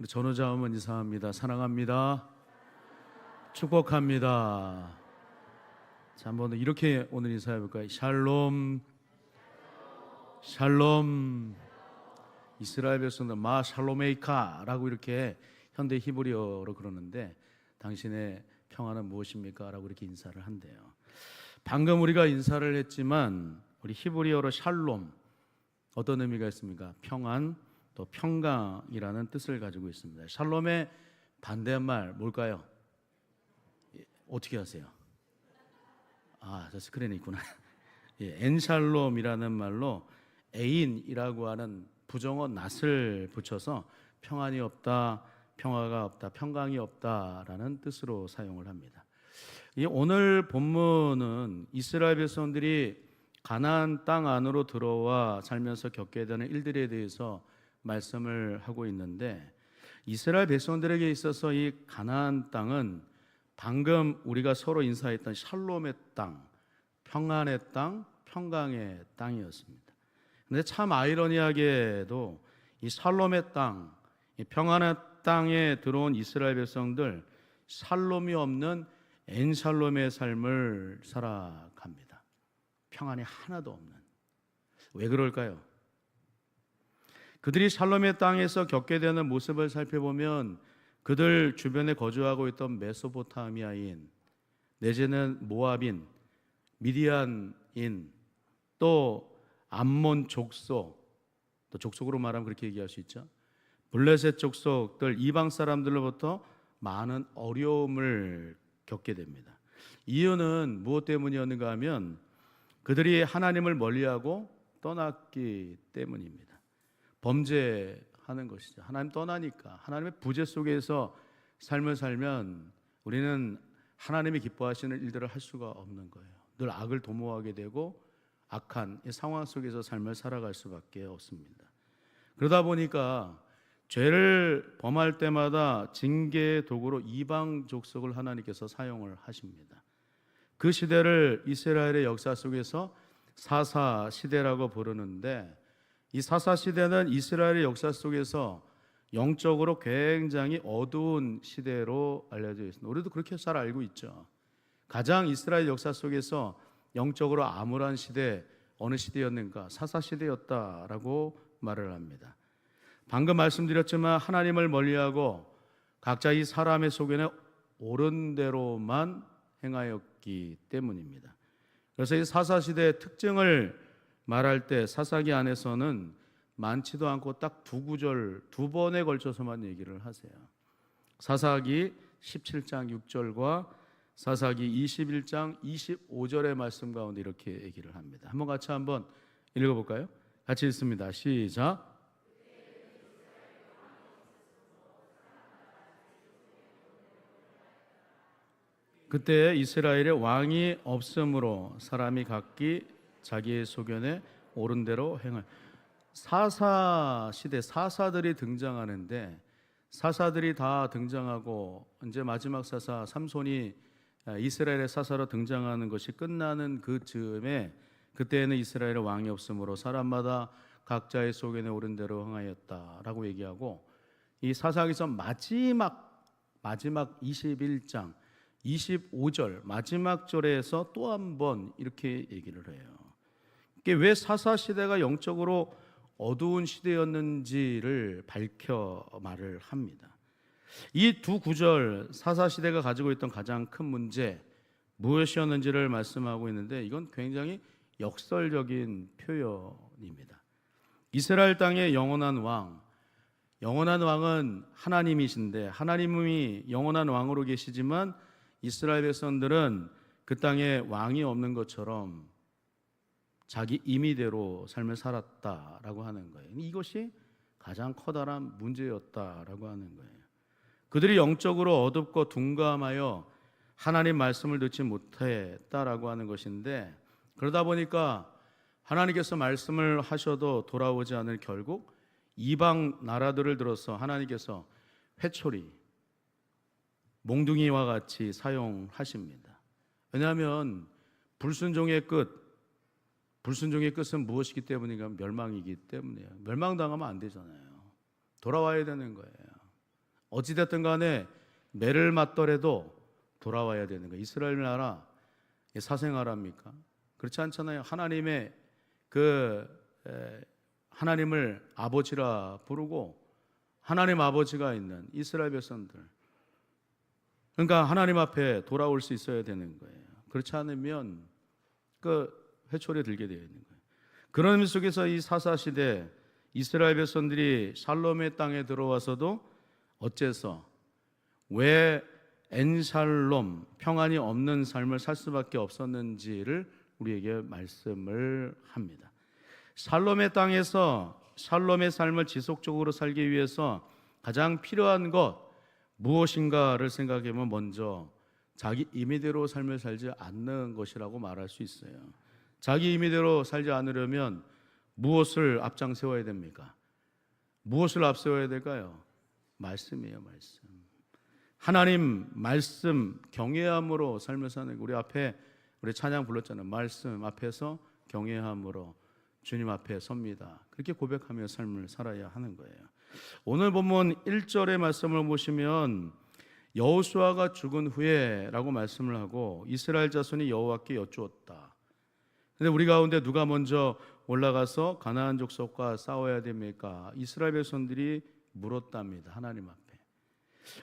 우리 전우자음은 이사합니다. 사랑합니다. 축복합니다. 자, 한번 이렇게 오늘 인사해 볼까요? 샬롬, 샬롬. 이스라엘 백성들 마 샬로메이카라고 이렇게 현대 히브리어로 그러는데, 당신의 평안은 무엇입니까? 라고 이렇게 인사를 한대요. 방금 우리가 인사를 했지만 우리 히브리어로 샬롬, 어떤 의미가 있습니까? 평안, 또 평강이라는 뜻을 가지고 있습니다. 샬롬의 반대말 뭘까요? 어떻게 하세요? 저 스크린에 있구나. 엔샬롬이라는 말로 애인이라고 하는 부정어 낫을 붙여서 평안이 없다, 평화가 없다, 평강이 없다라는 뜻으로 사용을 합니다. 오늘 본문은 이스라엘 백성들이 가나안 땅 안으로 들어와 살면서 겪게 되는 일들에 대해서 말씀을 하고 있는데, 이스라엘 백성들에게 있어서 이 가나안 땅은 방금 우리가 서로 인사했던 샬롬의 땅, 평안의 땅, 평강의 땅이었습니다. 그런데 참 아이러니하게도 이 샬롬의 땅, 이 평안의 땅에 들어온 이스라엘 백성들, 샬롬이 없는 엔샬롬의 삶을 살아갑니다. 평안이 하나도 없는. 왜 그럴까요? 그들이 샬롬의 땅에서 겪게 되는 모습을 살펴보면 그들 주변에 거주하고 있던 메소포타미아인, 내지는 모압인, 미디안인, 또 암몬 족속, 또 족속으로 말하면 그렇게 얘기할 수 있죠. 블레셋 족속들, 이방 사람들로부터 많은 어려움을 겪게 됩니다. 이유는 무엇 때문이었는가 하면 그들이 하나님을 멀리하고 떠났기 때문입니다. 범죄하는 것이죠. 하나님 떠나니까, 하나님의 부재 속에서 삶을 살면 우리는 하나님이 기뻐하시는 일들을 할 수가 없는 거예요. 늘 악을 도모하게 되고 악한 이 상황 속에서 삶을 살아갈 수밖에 없습니다. 그러다 보니까 죄를 범할 때마다 징계의 도구로 이방 족속을 하나님께서 사용을 하십니다. 그 시대를 이스라엘의 역사 속에서 사사 시대라고 부르는데, 이 사사 시대는 이스라엘의 역사 속에서 영적으로 굉장히 어두운 시대로 알려져 있습니다. 우리도 그렇게 잘 알고 있죠. 가장 이스라엘 역사 속에서 영적으로 암울한 시대, 어느 시대였는가? 사사 시대였다라고 말을 합니다. 방금 말씀드렸지만 하나님을 멀리하고 각자 이 사람의 속에는 옳은 대로만 행하였기 때문입니다. 그래서 이 사사시대의 특징을 말할 때 사사기 안에서는 많지도 않고 딱 두 구절, 두 번에 걸쳐서만 얘기를 하세요. 사사기 17장 6절과 사사기 21장 25절의 말씀 가운데 이렇게 얘기를 합니다. 한번 같이 한번 읽어볼까요? 같이 읽습니다. 시작. 그때 이스라엘에 왕이 없으므로 사람이 각기 자기의 소견에 옳은 대로 행을. 사사 시대, 사사들이 등장하는데, 사사들이 다 등장하고 이제 마지막 사사 삼손이 이스라엘의 사사로 등장하는 것이 끝나는 그 즈음에, 그때에는 이스라엘에 왕이 없으므로 사람마다 각자의 소견에 옳은 대로 행하였다라고 얘기하고, 이 사사기서 마지막 21장 25절 마지막 절에서 또 한 번 이렇게 얘기를 해요. 이게 왜 사사 시대가 영적으로 어두운 시대였는지를 밝혀 말을 합니다. 이 두 구절, 사사 시대가 가지고 있던 가장 큰 문제 무엇이었는지를 말씀하고 있는데, 이건 굉장히 역설적인 표현입니다. 이스라엘 땅의 영원한 왕은 하나님이신데, 하나님이 영원한 왕으로 계시지만 이스라엘 백성들은 그 땅에 왕이 없는 것처럼 자기 임의대로 삶을 살았다라고 하는 거예요. 이것이 가장 커다란 문제였다라고 하는 거예요. 그들이 영적으로 어둡고 둔감하여 하나님 말씀을 듣지 못했다라고 하는 것인데, 그러다 보니까 하나님께서 말씀을 하셔도 돌아오지 않을, 결국 이방 나라들을 들어서 하나님께서 회초리, 몽둥이와 같이 사용하십니다. 왜냐하면 불순종의 끝은 무엇이기 때문인가? 멸망이기 때문이에요. 멸망당하면 안 되잖아요. 돌아와야 되는 거예요. 어찌됐든 간에 매를 맞더라도 돌아와야 되는 거예요. 이스라엘 나라 사생아랍니까? 그렇지 않잖아요. 하나님의 하나님을 아버지라 부르고 하나님 아버지가 있는 이스라엘 백성들, 그러니까 하나님 앞에 돌아올 수 있어야 되는 거예요. 그렇지 않으면 회초리에 들게 되어 있는 거예요. 그런 의미 속에서 이 사사시대 이스라엘 백성들이 샬롬의 땅에 들어와서도 어째서 왜 엔샬롬 평안이 없는 삶을 살 수밖에 없었는지를 우리에게 말씀을 합니다. 샬롬의 땅에서 샬롬의 삶을 지속적으로 살기 위해서 가장 필요한 것 무엇인가를 생각해보면 먼저 자기 임의대로 삶을 살지 않는 것이라고 말할 수 있어요. 자기 임의대로 살지 않으려면 무엇을 앞장세워야 됩니까? 무엇을 앞세워야 될까요? 말씀이에요. 말씀. 하나님 말씀 경외함으로 삶을 사는, 우리 찬양 불렀잖아요. 말씀 앞에서 경외함으로 주님 앞에 섭니다. 그렇게 고백하며 삶을 살아야 하는 거예요. 오늘 본문 1절의 말씀을 보시면 여호수아가 죽은 후에 라고 말씀을 하고 이스라엘 자손이 여호와께 여쭈었다. 근데 우리 가운데 누가 먼저 올라가서 가나안 족속과 싸워야 됩니까? 이스라엘 백성들이 물었답니다. 하나님 앞에.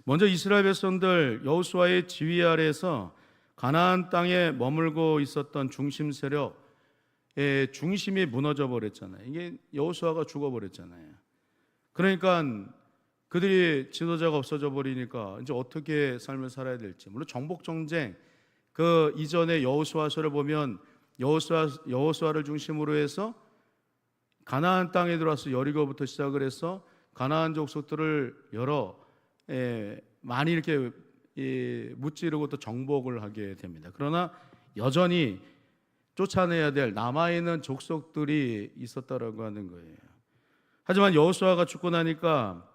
먼저 이스라엘 백성들 여호수아의 지휘 아래에서 가나안 땅에 머물고 있었던 중심 세력의 중심이 무너져 버렸잖아요. 이게 여호수아가 죽어버렸잖아요. 그러니까 그들이 지도자가 없어져 버리니까 이제 어떻게 삶을 살아야 될지. 물론 정복 정쟁 그 이전에 여호수아서를 보면 여호수아를 중심으로 해서 가나안 땅에 들어와서 여리고부터 시작을 해서 가나안 족속들을 많이 이렇게 무찌르고 또 정복을 하게 됩니다. 그러나 여전히 쫓아내야 될 남아있는 족속들이 있었다라고 하는 거예요. 하지만 여호수아가 죽고 나니까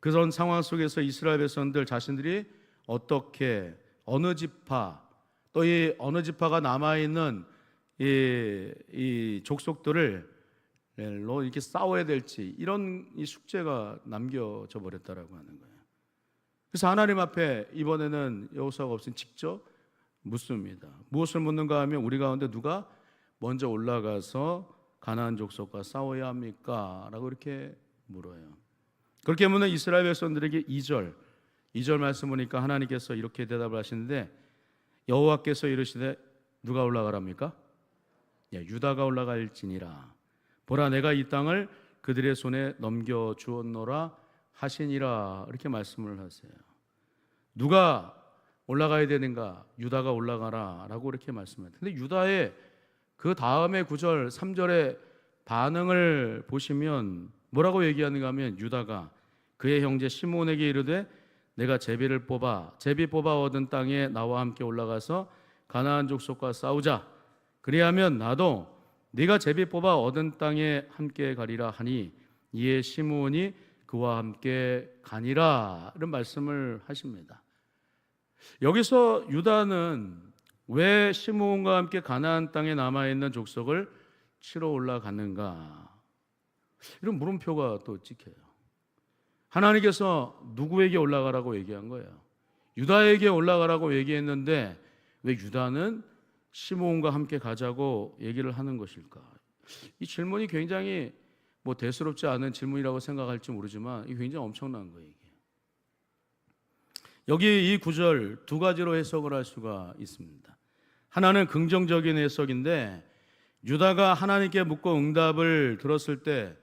그런 상황 속에서 이스라엘 백성들 자신들이 어떻게 어느 지파 또 이 어느 지파가 남아있는 이 족속들을 이렇게 싸워야 될지 이런 이 숙제가 남겨져 버렸다라고 하는 거예요. 그래서 하나님 앞에 이번에는 여호수아가 없으니 직접 묻습니다. 무엇을 묻는가 하면 우리 가운데 누가 먼저 올라가서 가나안 족속과 싸워야 합니까? 라고 이렇게 물어요. 그렇게 묻는 이스라엘 백성들에게 2절 말씀 보니까 하나님께서 이렇게 대답을 하시는데 여호와께서 이르시되 누가 올라가랍니까? 유다가 올라갈지니라. 보라 내가 이 땅을 그들의 손에 넘겨 주었노라 하시니라. 이렇게 말씀을 하세요. 누가 올라가야 되는가? 유다가 올라가라 라고 이렇게 말씀합니다. 근데 유다의 그 다음에 9절 3절의 반응을 보시면 뭐라고 얘기하는가 하면 유다가 그의 형제 시몬에게 이르되 내가 제비 뽑아 얻은 땅에 나와 함께 올라가서 가나안 족속과 싸우자. 그리하면 나도 네가 제비 뽑아 얻은 땅에 함께 가리라 하니 이에 시므온이 그와 함께 가니라. 이런 말씀을 하십니다. 여기서 유다는 왜 시므온과 함께 가나안 땅에 남아있는 족속을 치러 올라갔는가? 이런 물음표가 또 찍혀요. 하나님께서 누구에게 올라가라고 얘기한 거예요? 유다에게 올라가라고 얘기했는데 왜 유다는 시므온과 함께 가자고 얘기를 하는 것일까? 이 질문이 굉장히 대수롭지 않은 질문이라고 생각할지 모르지만 이게 굉장히 엄청난 거예요. 이게. 여기 이 구절 두 가지로 해석을 할 수가 있습니다. 하나는 긍정적인 해석인데 유다가 하나님께 묻고 응답을 들었을 때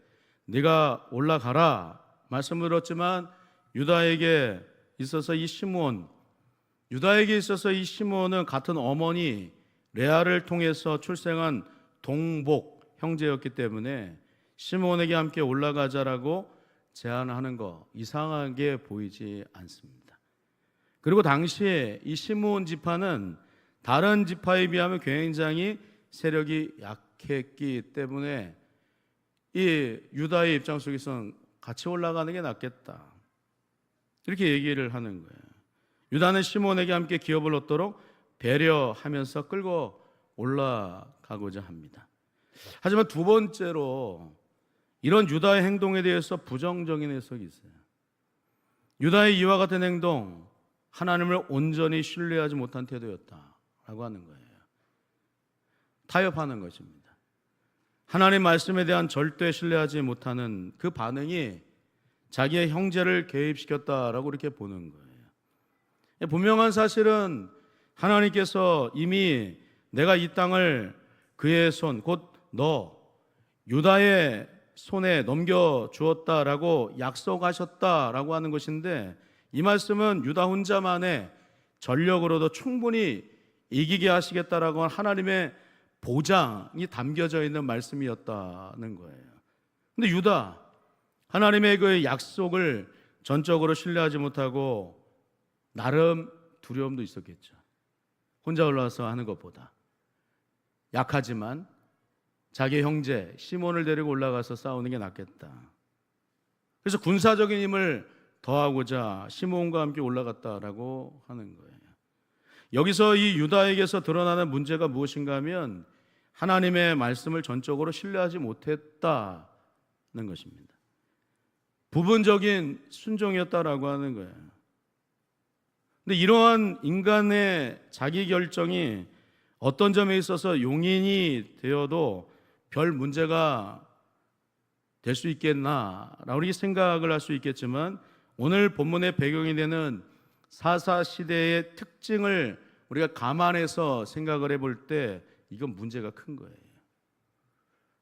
네가 올라가라 말씀을 들었지만 유다에게 있어서 이 시므온은 같은 어머니 레아를 통해서 출생한 동복 형제였기 때문에 시므온에게 함께 올라가자라고 제안하는 거 이상하게 보이지 않습니다. 그리고 당시에 이 시므온 지파는 다른 지파에 비하면 굉장히 세력이 약했기 때문에 이 유다의 입장 속에서는 같이 올라가는 게 낫겠다 이렇게 얘기를 하는 거예요. 유다는 시므온에게 함께 기업을 얻도록 배려하면서 끌고 올라가고자 합니다. 하지만 두 번째로 이런 유다의 행동에 대해서 부정적인 해석이 있어요. 유다의 이와 같은 행동, 하나님을 온전히 신뢰하지 못한 태도였다라고 하는 거예요. 타협하는 것입니다. 하나님 말씀에 대한 절대 신뢰하지 못하는 그 반응이 자기의 형제를 개입시켰다라고 이렇게 보는 거예요. 분명한 사실은 하나님께서 이미 내가 이 땅을 그의 손, 곧 너 유다의 손에 넘겨주었다라고 약속하셨다라고 하는 것인데, 이 말씀은 유다 혼자만의 전력으로도 충분히 이기게 하시겠다라고 하는 하나님의 보장이 담겨져 있는 말씀이었다는 거예요. 근데 유다, 하나님의 그 약속을 전적으로 신뢰하지 못하고 나름 두려움도 있었겠죠. 혼자 올라와서 하는 것보다 약하지만 자기 형제 시몬을 데리고 올라가서 싸우는 게 낫겠다. 그래서 군사적인 힘을 더하고자 시몬과 함께 올라갔다라고 하는 거예요. 여기서 이 유다에게서 드러나는 문제가 무엇인가 하면 하나님의 말씀을 전적으로 신뢰하지 못했다는 것입니다. 부분적인 순종이었다라고 하는 거예요. 근데 이러한 인간의 자기 결정이 어떤 점에 있어서 용인이 되어도 별 문제가 될 수 있겠나라고 이렇게 생각을 할 수 있겠지만, 오늘 본문의 배경이 되는 사사 시대의 특징을 우리가 감안해서 생각을 해볼 때 이건 문제가 큰 거예요.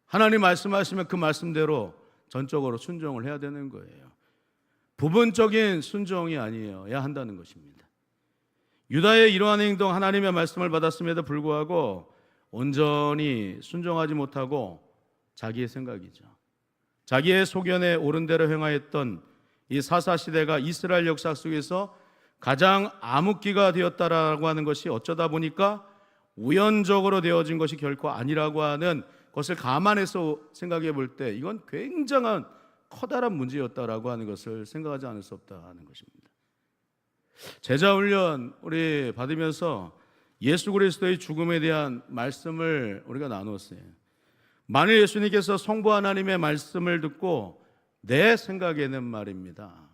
하나님 말씀하시면 그 말씀대로 전적으로 순종을 해야 되는 거예요. 부분적인 순종이 아니어야 한다는 것입니다. 유다의 이러한 행동, 하나님의 말씀을 받았음에도 불구하고 온전히 순종하지 못하고 자기의 생각이죠, 자기의 소견에 옳은 대로 행하였던 이 사사시대가 이스라엘 역사 속에서 가장 암흑기가 되었다라고 하는 것이 어쩌다 보니까 우연적으로 되어진 것이 결코 아니라고 하는 것을 감안해서 생각해 볼 때 이건 굉장한 커다란 문제였다라고 하는 것을 생각하지 않을 수 없다는 것입니다. 제자훈련 우리 받으면서 예수 그리스도의 죽음에 대한 말씀을 우리가 나누었어요. 만일 예수님께서 성부 하나님의 말씀을 듣고 내 생각에는 말입니다,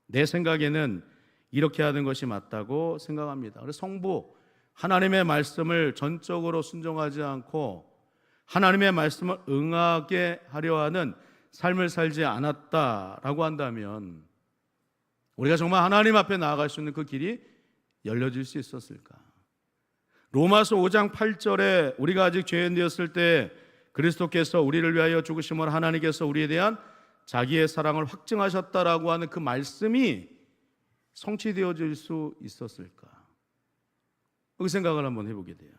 내 생각에는 이렇게 하는 것이 맞다고 생각합니다. 그래서 성부 하나님의 말씀을 전적으로 순종하지 않고 하나님의 말씀을 응하게 하려 하는 삶을 살지 않았다라고 한다면 우리가 정말 하나님 앞에 나아갈 수 있는 그 길이 열려질 수 있었을까? 로마서 5장 8절에 우리가 아직 죄인 되었을 때 그리스도께서 우리를 위하여 죽으심으로 하나님께서 우리에 대한 자기의 사랑을 확증하셨다라고 하는 그 말씀이 성취되어질 수 있었을까? 그 생각을 한번 해보게 돼요.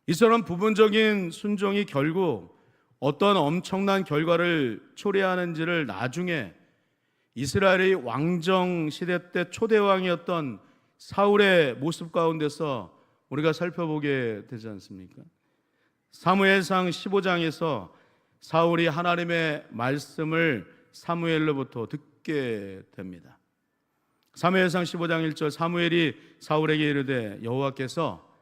이처럼 부분적인 순종이 결국 어떤 엄청난 결과를 초래하는지를 나중에 이스라엘의 왕정 시대 때 초대왕이었던 사울의 모습 가운데서 우리가 살펴보게 되지 않습니까? 사무엘상 15장에서 사울이 하나님의 말씀을 사무엘로부터 듣게 됩니다. 사무엘상 15장 1절, 사무엘이 사울에게 이르되 여호와께서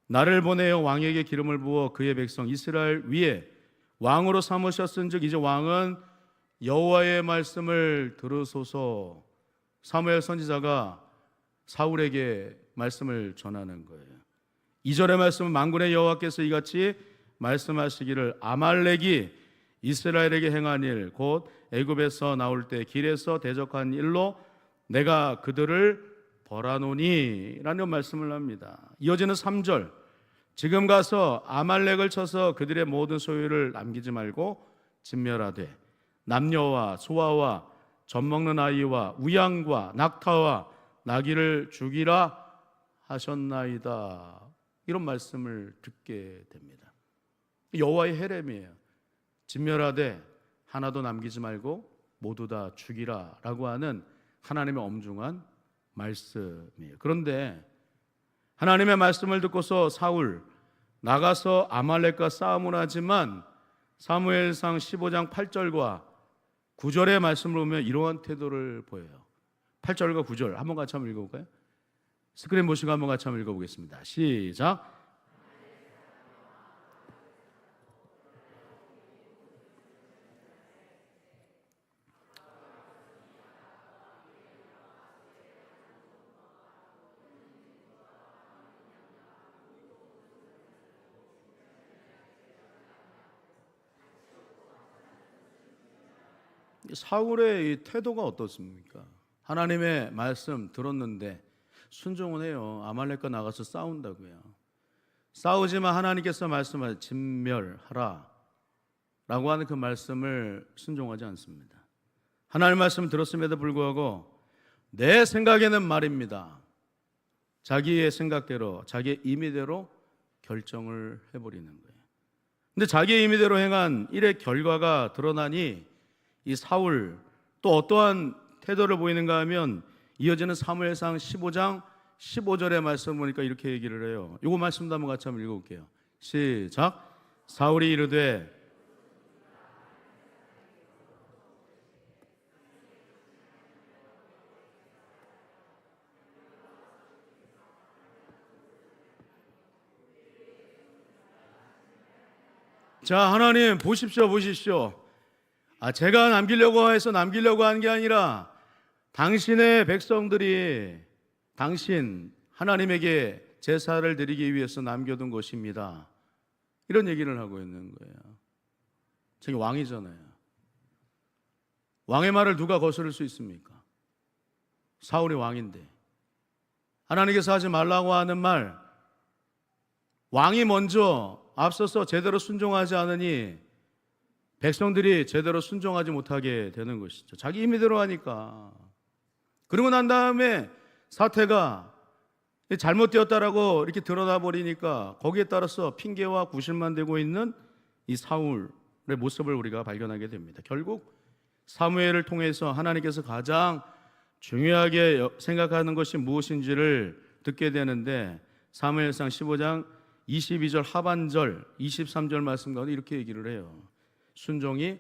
나를 보내어 왕에게 기름을 부어 그의 백성 이스라엘 위에 왕으로 삼으셨은즉 이제 왕은 여호와의 말씀을 들으소서. 사무엘 선지자가 사울에게 말씀을 전하는 거예요. 2절의 말씀은 만군의 여호와께서 이같이 말씀하시기를 아말렉이 이스라엘에게 행한 일 곧 애굽에서 나올 때 길에서 대적한 일로 내가 그들을 벌하노니 라는 말씀을 합니다. 이어지는 3절, 지금 가서 아말렉을 쳐서 그들의 모든 소유를 남기지 말고 진멸하되 남녀와 소아와 젖먹는 아이와 우양과 낙타와 나귀를 죽이라 하셨나이다. 이런 말씀을 듣게 됩니다. 여호와의 헤렘이에요. 진멸하되 하나도 남기지 말고 모두 다 죽이라 라고 하는 하나님의 엄중한 말씀이에요. 그런데 하나님의 말씀을 듣고서 사울 나가서 아말렉과 싸움을 하지만 사무엘상 15장 8절과 9절의 말씀을 보면 이러한 태도를 보여요. 8절과 9절 한번 같이 한번 읽어볼까요? 스크린 보시고 한번 같이 한번 읽어보겠습니다. 시작. 사울의 이 태도가 어떻습니까? 하나님의 말씀 들었는데 순종은 해요. 아말렉과 나가서 싸운다고요. 싸우지만 하나님께서 말씀하신 진멸하라 라고 하는 그 말씀을 순종하지 않습니다. 하나님 말씀 들었음에도 불구하고 내 생각에는 말입니다. 자기의 생각대로, 자기의 임의대로 결정을 해버리는 거예요. 근데 자기의 임의대로 행한 일의 결과가 드러나니 이 사울 또 어떠한 태도를 보이는가 하면 이어지는 사무엘상 15장 15절의 말씀 보니까 이렇게 얘기를 해요. 이거 말씀도 한번 같이 한번 읽어볼게요. 시작. 사울이 이르되 자, 하나님 보십시오. 제가 남기려고 해서 남기려고 한 게 아니라 당신의 백성들이 당신 하나님에게 제사를 드리기 위해서 남겨둔 것입니다. 이런 얘기를 하고 있는 거예요. 저기 왕이잖아요. 왕의 말을 누가 거스를 수 있습니까? 사울이 왕인데 하나님께서 하지 말라고 하는 말, 왕이 먼저 앞서서 제대로 순종하지 않으니 백성들이 제대로 순종하지 못하게 되는 것이죠. 자기 임의대로 하니까. 그러고 난 다음에 사태가 잘못되었다라고 이렇게 드러나 버리니까 거기에 따라서 핑계와 구실만 되고 있는 이 사울의 모습을 우리가 발견하게 됩니다. 결국 사무엘을 통해서 하나님께서 가장 중요하게 생각하는 것이 무엇인지를 듣게 되는데 사무엘상 15장 22절 하반절 23절 말씀 가운데 이렇게 얘기를 해요. 순종이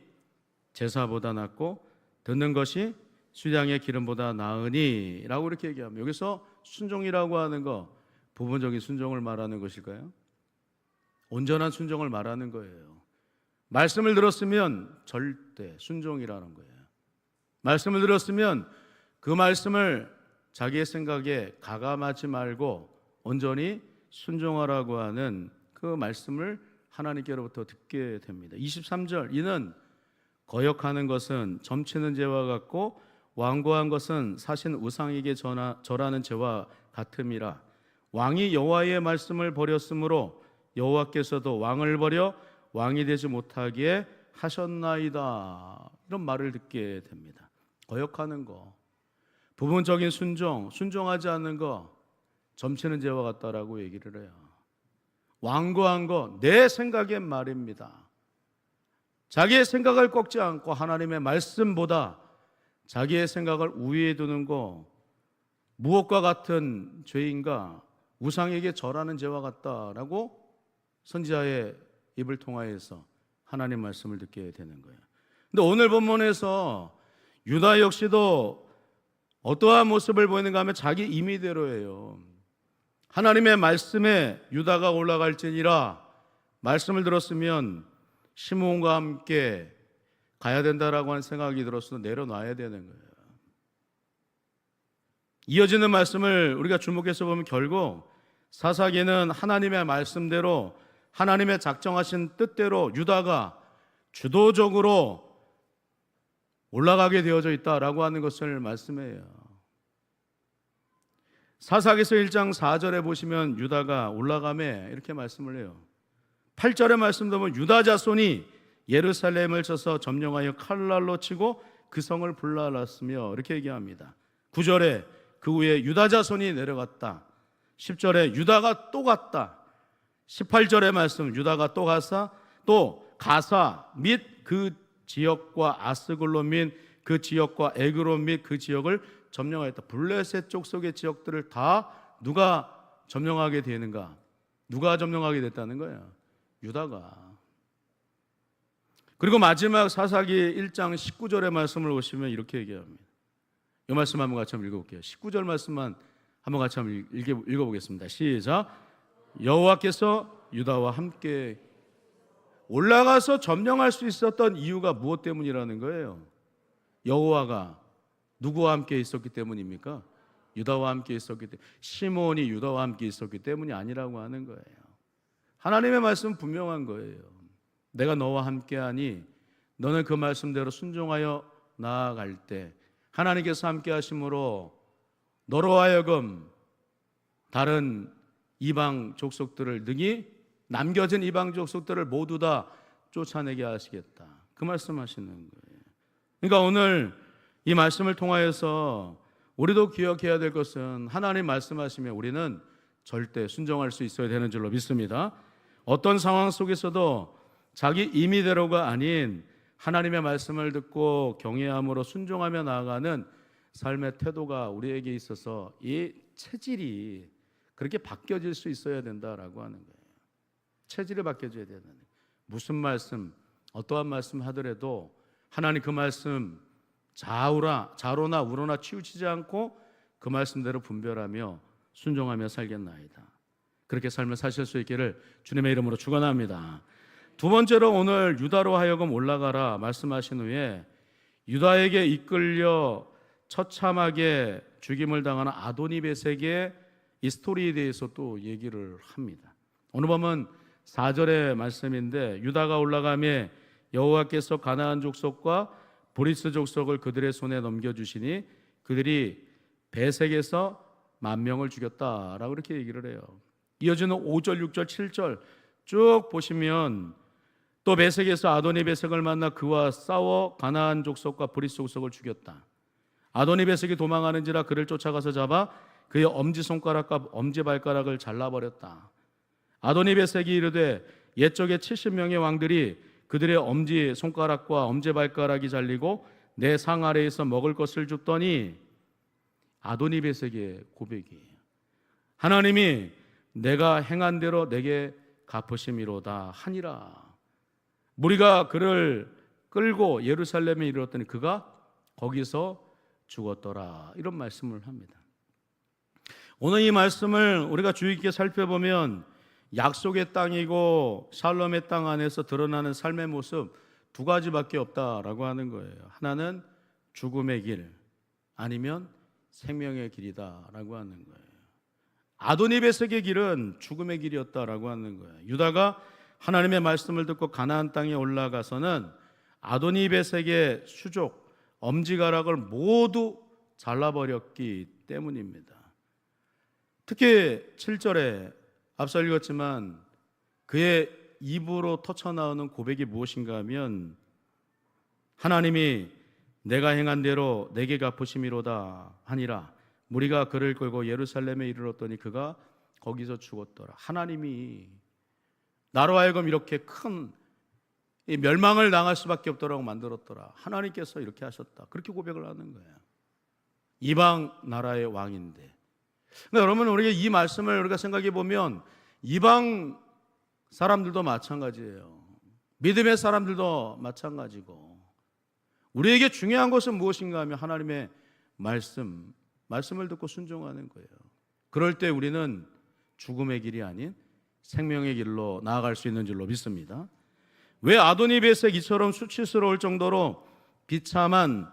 제사보다 낫고 듣는 것이 수양의 기름보다 나으니 라고 이렇게 얘기합니다. 여기서 순종이라고 하는 거 부분적인 순종을 말하는 것일까요? 온전한 순종을 말하는 거예요. 말씀을 들었으면 절대 순종이라는 거예요. 말씀을 들었으면 그 말씀을 자기의 생각에 가감하지 말고 온전히 순종하라고 하는 그 말씀을 하나님께로부터 듣게 됩니다. 23절 이는 거역하는 것은 점치는 죄와 같고 완고한 것은 사신 우상에게 절하는 죄와 같음이라. 왕이 여호와의 말씀을 버렸으므로 여호와께서도 왕을 버려 왕이 되지 못하게 하셨나이다. 이런 말을 듣게 됩니다. 거역하는 거, 부분적인 순종하지 않는 거 점치는 죄와 같다라고 얘기를 해요. 완고한 거, 내 생각의 말입니다. 자기의 생각을 꺾지 않고 하나님의 말씀보다 자기의 생각을 우위에 두는 거 무엇과 같은 죄인가? 우상에게 절하는 죄와 같다라고 선지자의 입을 통하여서 하나님 말씀을 듣게 되는 거예요. 근데 오늘 본문에서 유다 역시도 어떠한 모습을 보이는가 하면 자기 임의대로예요. 하나님의 말씀에 유다가 올라갈지니라 말씀을 들었으면 시므온과 함께 가야 된다라고 하는 생각이 들어서 내려놔야 되는 거예요. 이어지는 말씀을 우리가 주목해서 보면 결국 사사기는 하나님의 말씀대로 하나님의 작정하신 뜻대로 유다가 주도적으로 올라가게 되어져 있다라고 하는 것을 말씀해요. 사사기서 1장 4절에 보시면 유다가 올라가매 이렇게 말씀을 해요. 8절의 말씀도 보면 유다 자손이 예루살렘을 쳐서 점령하여 칼날로 치고 그 성을 불살랐으며 이렇게 얘기합니다. 9절에 그 후에 유다 자손이 내려갔다. 10절에 유다가 또 갔다. 18절의 말씀 유다가 또 가사 또 가사 및 그 지역과 아스글론 및 그 지역과 에그론 및 그 지역을 점령하였다. 블레셋 족속의 지역들을 다 누가 점령하게 되는가? 누가 점령하게 됐다는 거예요? 유다가. 그리고 마지막 사사기 1장 19절의 말씀을 보시면 이렇게 얘기합니다. 이 말씀 한번 같이 한번 읽어볼게요. 19절 말씀만 한번 같이 한번 읽어보겠습니다. 시작. 여호와께서 유다와 함께 올라가서 점령할 수 있었던 이유가 무엇 때문이라는 거예요? 여호와가 누구와 함께 있었기 때문입니까? 유다와 함께 있었기 때문에. 시므온이 유다와 함께 있었기 때문이 아니라고 하는 거예요. 하나님의 말씀은 분명한 거예요. 내가 너와 함께하니 너는 그 말씀대로 순종하여 나아갈 때 하나님께서 함께 하심으로 너로 하여금 다른 이방 족속들을 능히 남겨진 이방 족속들을 모두 다 쫓아내게 하시겠다. 그 말씀하시는 거예요. 그러니까 오늘 이 말씀을 통하여서 우리도 기억해야 될 것은 하나님 말씀하시면 우리는 절대 순종할 수 있어야 되는 줄로 믿습니다. 어떤 상황 속에서도 자기 임의대로가 아닌 하나님의 말씀을 듣고 경외함으로 순종하며 나아가는 삶의 태도가 우리에게 있어서 이 체질이 그렇게 바뀌어질 수 있어야 된다라고 하는 거예요. 체질이 바뀌어져야 되는 거예요. 무슨 말씀, 어떠한 말씀 하더라도 하나님 그 말씀 좌로나 우로나 치우치지 않고 그 말씀대로 분별하며 순종하며 살겠나이다. 그렇게 삶을 사실 수 있기를 주님의 이름으로 축원합니다. 두 번째로 오늘 유다로 하여금 올라가라 말씀하신 후에 유다에게 이끌려 처참하게 죽임을 당하는 아도니베섹의 이 스토리에 대해서 또 얘기를 합니다. 오늘 보면 4절의 말씀인데 유다가 올라가며 여호와께서 가나안 족속과 브리스 족속을 그들의 손에 넘겨주시니 그들이 베색에서 10,000명을 죽였다라고 이렇게 얘기를 해요. 이어지는 5절, 6절, 7절 쭉 보시면 또 베색에서 아도니베섹을 만나 그와 싸워 가나안 족속과 브리스 족속을 죽였다. 아도니베섹이 도망하는지라 그를 쫓아가서 잡아 그의 엄지손가락과 엄지발가락을 잘라버렸다. 아도니베섹이 이르되 옛적에 70명의 왕들이 그들의 엄지손가락과 엄지발가락이 잘리고 내 상 아래에서 먹을 것을 줬더니 아도니베섹의 고백이에요. 하나님이 내가 행한 대로 내게 갚으심이로다 하니라. 무리가 그를 끌고 예루살렘에 이르렀더니 그가 거기서 죽었더라. 이런 말씀을 합니다. 오늘 이 말씀을 우리가 주의 깊게 살펴보면 약속의 땅이고 샬롬의 땅 안에서 드러나는 삶의 모습 두 가지밖에 없다라고 하는 거예요. 하나는 죽음의 길 아니면 생명의 길이다라고 하는 거예요. 아도니베섹의 길은 죽음의 길이었다라고 하는 거예요. 유다가 하나님의 말씀을 듣고 가나안 땅에 올라가서는 아도니베섹의 수족 엄지가락을 모두 잘라버렸기 때문입니다. 특히 7절에 앞서 읽었지만 그의 입으로 터쳐나오는 고백이 무엇인가 하면 하나님이 내가 행한 대로 내게 갚으심이로다 하니라. 무리가 그를 끌고 예루살렘에 이르렀더니 그가 거기서 죽었더라. 하나님이 나로 하여금 이렇게 큰 멸망을 당할 수밖에 없도록 만들었더라. 하나님께서 이렇게 하셨다. 그렇게 고백을 하는 거예요. 이방 나라의 왕인데. 그러니까 여러분 우리가 이 말씀을 우리가 생각해 보면 이방 사람들도 마찬가지예요. 믿음의 사람들도 마찬가지고 우리에게 중요한 것은 무엇인가 하면 하나님의 말씀을 듣고 순종하는 거예요. 그럴 때 우리는 죽음의 길이 아닌 생명의 길로 나아갈 수 있는 줄로 믿습니다. 왜 아도니베섹 이처럼 수치스러울 정도로 비참한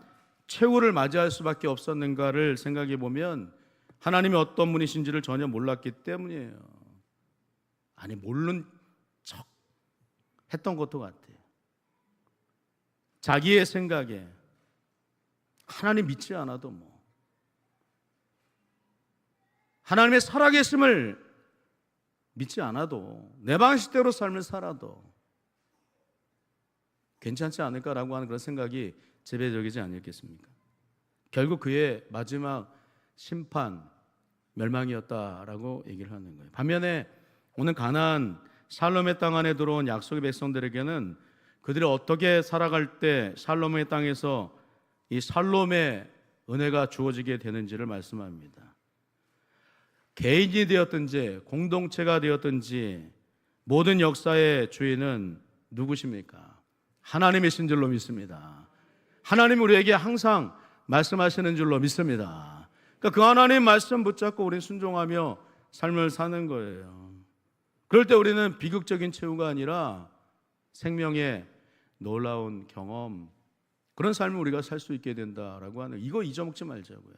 최후를 맞이할 수밖에 없었는가를 생각해 보면 하나님이 어떤 분이신지를 전혀 몰랐기 때문이에요. 아니 모르는 척 했던 것도 같아요. 자기의 생각에 하나님 믿지 않아도 하나님의 살아계심을 믿지 않아도 내 방식대로 삶을 살아도 괜찮지 않을까라고 하는 그런 생각이 지배적이지 않겠습니까? 결국 그의 마지막 심판, 멸망이었다라고 얘기를 하는 거예요. 반면에 오늘 가나안 샬롬의 땅 안에 들어온 약속의 백성들에게는 그들이 어떻게 살아갈 때 샬롬의 땅에서 이 샬롬의 은혜가 주어지게 되는지를 말씀합니다. 개인이 되었든지 공동체가 되었든지 모든 역사의 주인은 누구십니까? 하나님이신 줄로 믿습니다. 하나님 우리에게 항상 말씀하시는 줄로 믿습니다. 그러니까 그 하나님 말씀 붙잡고 우리는 순종하며 삶을 사는 거예요. 그럴 때 우리는 비극적인 최후가 아니라 생명의 놀라운 경험, 그런 삶을 우리가 살 수 있게 된다라고 하는, 이거 잊어먹지 말자고요.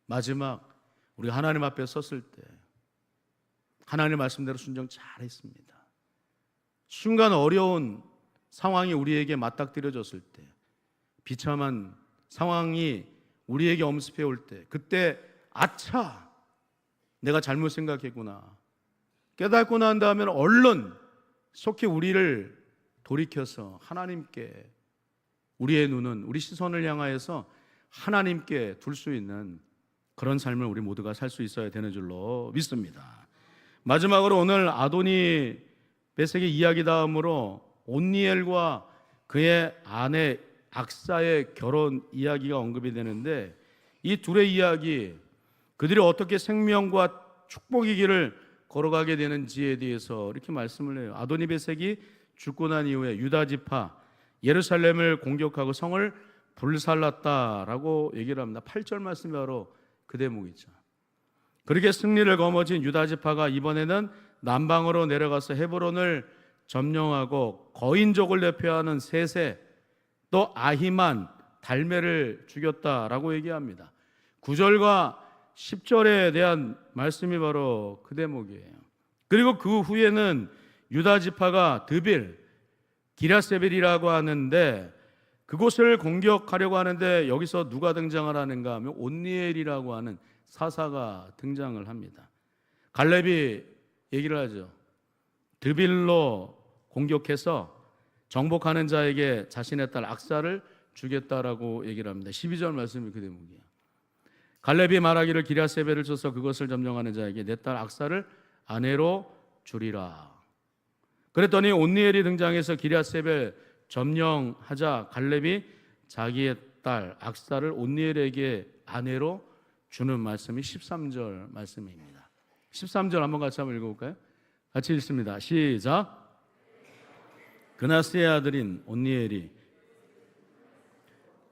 마지막 우리가 하나님 앞에 섰을 때 하나님의 말씀대로 순종 잘했습니다. 순간 어려운 상황이 우리에게 맞닥뜨려졌을 때, 비참한 상황이 우리에게 엄습해 올 때, 그때 아차, 내가 잘못 생각했구나 깨닫고 난 다음에 얼른 속히 우리를 돌이켜서 하나님께 우리의 눈은, 우리 시선을 향하여서 하나님께 둘 수 있는 그런 삶을 우리 모두가 살 수 있어야 되는 줄로 믿습니다. 마지막으로 오늘 아도니 베섹의 이야기 다음으로 온니엘과 그의 아내 악사의 결혼 이야기가 언급이 되는데, 이 둘의 이야기, 그들이 어떻게 생명과 축복의 길을 걸어가게 되는지에 대해서 이렇게 말씀을 해요. 아도니 베섹이 죽고 난 이후에 유다 지파 예루살렘을 공격하고 성을 불살랐다라고 얘기를 합니다. 8절 말씀이 바로 그 대목이죠. 그렇게 승리를 거머쥔 유다 지파가 이번에는 남방으로 내려가서 헤브론을 점령하고 거인족을 대표하는 셋에 또 아히만, 달메를 죽였다라고 얘기합니다. 9절과 10절에 대한 말씀이 바로 그 대목이에요. 그리고 그 후에는 유다 지파가 드빌, 기랴세벨이라고 하는데 그곳을 공격하려고 하는데 여기서 누가 등장을 하는가 하면 온니엘이라고 하는 사사가 등장을 합니다. 갈렙이 얘기를 하죠. 드빌로 공격해서 정복하는 자에게 자신의 딸 악사를 주겠다라고 얘기를 합니다. 12절 말씀이 그 대목이에요. 갈렙이 말하기를 기랴세벨을 쳐서 그것을 점령하는 자에게 내 딸 악사를 아내로 주리라. 그랬더니 온니엘이 등장해서 기랴세벨 점령하자 갈렙이 자기의 딸 악사를 온니엘에게 아내로 주는 말씀이 13절 말씀입니다. 13절 한번 같이 한번 읽어볼까요? 같이 읽습니다. 시작. 그나스의 아들인 온니엘이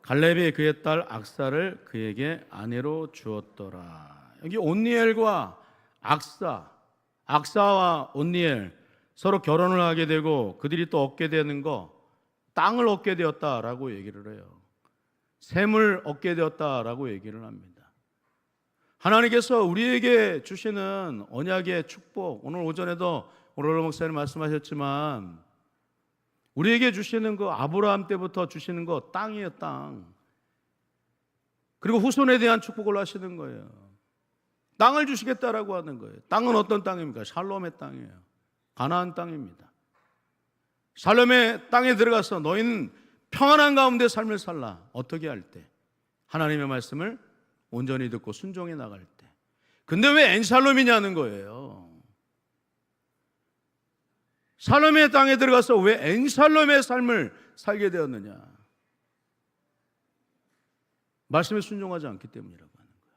갈렙이 그의 딸 악사를 그에게 아내로 주었더라. 여기 온니엘과 악사와 온니엘 서로 결혼을 하게 되고 그들이 또 얻게 되는 거, 땅을 얻게 되었다라고 얘기를 해요. 샘을 얻게 되었다라고 얘기를 합니다. 하나님께서 우리에게 주시는 언약의 축복, 오늘 오전에도 오롤로 목사님 말씀하셨지만 우리에게 주시는 거, 아브라함 때부터 주시는 거 땅이에요. 땅. 그리고 후손에 대한 축복을 하시는 거예요. 땅을 주시겠다라고 하는 거예요. 땅은 어떤 땅입니까? 샬롬의 땅이에요. 가나안 땅입니다. 샬롬의 땅에 들어가서 너희는 평안한 가운데 삶을 살라. 어떻게 할 때? 하나님의 말씀을 온전히 듣고 순종해 나갈 때. 근데 왜 엔샬롬이냐는 거예요. 샬롬의 땅에 들어가서 왜 엔샬롬의 삶을 살게 되었느냐? 말씀에 순종하지 않기 때문이라고 하는 거예요.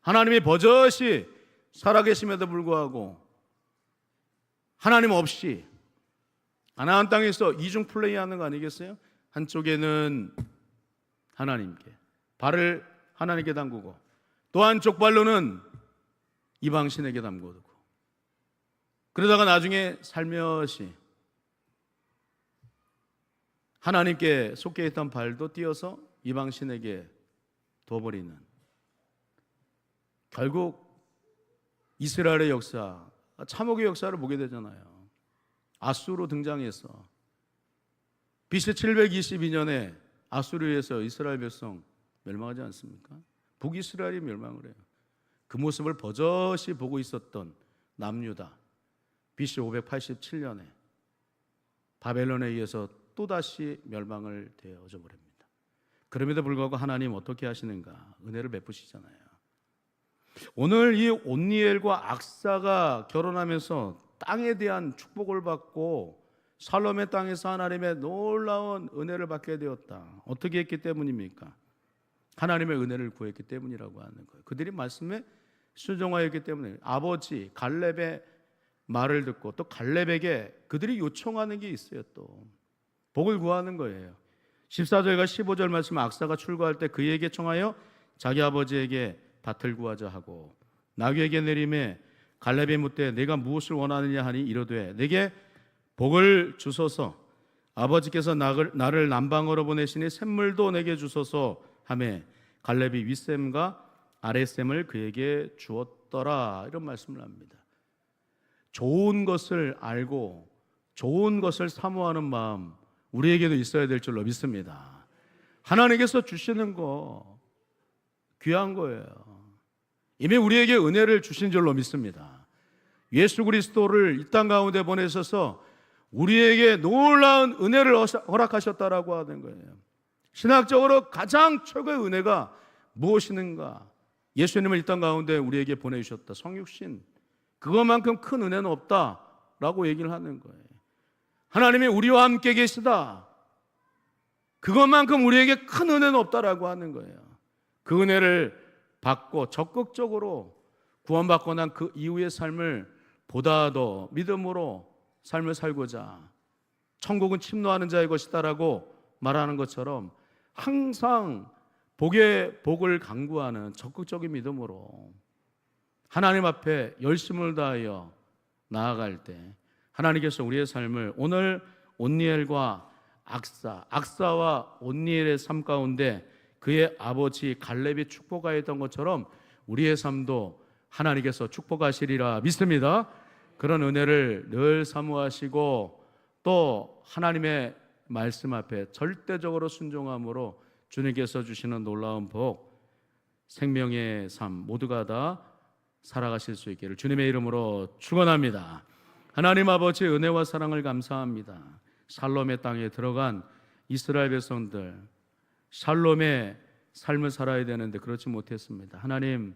하나님이 버젓이 살아계심에도 불구하고 하나님 없이 가나안 땅에서 이중 플레이하는 거 아니겠어요? 한쪽에는 하나님께 발을 하나님께 담그고 또 한쪽 발로는 이방신에게 담그고, 그러다가 나중에 살며시 하나님께 속해 있던 발도 띄어서 이방신에게 둬버리는, 결국 이스라엘의 역사, 참혹의 역사를 보게 되잖아요. 아수르로 등장해서 BC 722년에 아수르에서 이스라엘 백성 멸망하지 않습니까? 북이스라엘이 멸망을 해요. 그 모습을 버젓이 보고 있었던 남유다, BC 587년에 바벨론에 의해서 또다시 멸망을 되어져 버립니다. 그럼에도 불구하고 하나님 어떻게 하시는가? 은혜를 베푸시잖아요. 오늘 이 온니엘과 악사가 결혼하면서 땅에 대한 축복을 받고 살롬의 땅에서 하나님의 놀라운 은혜를 받게 되었다. 어떻게 했기 때문입니까? 하나님의 은혜를 구했기 때문이라고 하는 거예요. 그들이 말씀에 순종하였기 때문에 아버지 갈렙의 말을 듣고 또 갈렙에게 그들이 요청하는 게 있어요. 또 복을 구하는 거예요. 14절과 15절 말씀, 악사가 출고할 때 그에게 청하여 자기 아버지에게 밭을 구하자 하고 나귀에게 내림에 갈렙이 묻되 내가 무엇을 원하느냐 하니 이르되 내게 복을 주소서, 아버지께서 나를 남방으로 보내시니 샘물도 내게 주소서 하매 갈렙이 윗샘과 아랫샘을 그에게 주었더라. 이런 말씀을 합니다. 좋은 것을 알고 좋은 것을 사모하는 마음 우리에게도 있어야 될 줄로 믿습니다. 하나님께서 주시는 거 귀한 거예요. 이미 우리에게 은혜를 주신 줄로 믿습니다. 예수 그리스도를 이 땅 가운데 보내셔서 우리에게 놀라운 은혜를 허락하셨다라고 하는 거예요. 신학적으로 가장 최고의 은혜가 무엇이는가? 예수님을 이 땅 가운데 우리에게 보내주셨다. 성육신. 그것만큼 큰 은혜는 없다라고 얘기를 하는 거예요. 하나님이 우리와 함께 계시다. 그것만큼 우리에게 큰 은혜는 없다라고 하는 거예요. 그 은혜를 받고 적극적으로 구원받고 난 그 이후의 삶을 보다 더 믿음으로 삶을 살고자 천국은 침노하는 자의 것이다라고 말하는 것처럼 항상 복을 강구하는 적극적인 믿음으로 하나님 앞에 열심을 다하여 나아갈 때 하나님께서 우리의 삶을 오늘 온니엘과 악사와 온니엘의 삶 가운데 그의 아버지 갈렙이 축복하였던 것처럼 우리의 삶도 하나님께서 축복하시리라 믿습니다. 그런 은혜를 늘 사모하시고 또 하나님의 말씀 앞에 절대적으로 순종함으로 주님께서 주시는 놀라운 복, 생명의 삶 모두가 다 살아가실 수 있기를 주님의 이름으로 축원합니다. 하나님 아버지의 은혜와 사랑을 감사합니다. 샬롬의 땅에 들어간 이스라엘 백성들, 샬롬의 삶을 살아야 되는데 그렇지 못했습니다. 하나님,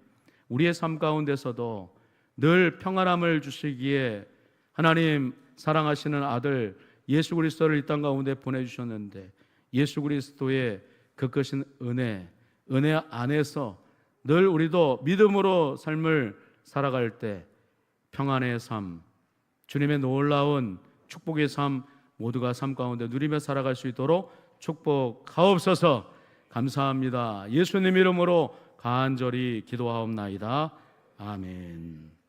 우리의 삶 가운데서도 늘 평안함을 주시기에 하나님 사랑하시는 아들 예수 그리스도를 이 땅 가운데 보내주셨는데 예수 그리스도의 그 크신 은혜 안에서 늘 우리도 믿음으로 삶을 살아갈 때 평안의 삶, 주님의 놀라운 축복의 삶 모두가 삶 가운데 누리며 살아갈 수 있도록 축복하옵소서. 감사합니다. 예수님 이름으로 간절히 기도하옵나이다. 아멘.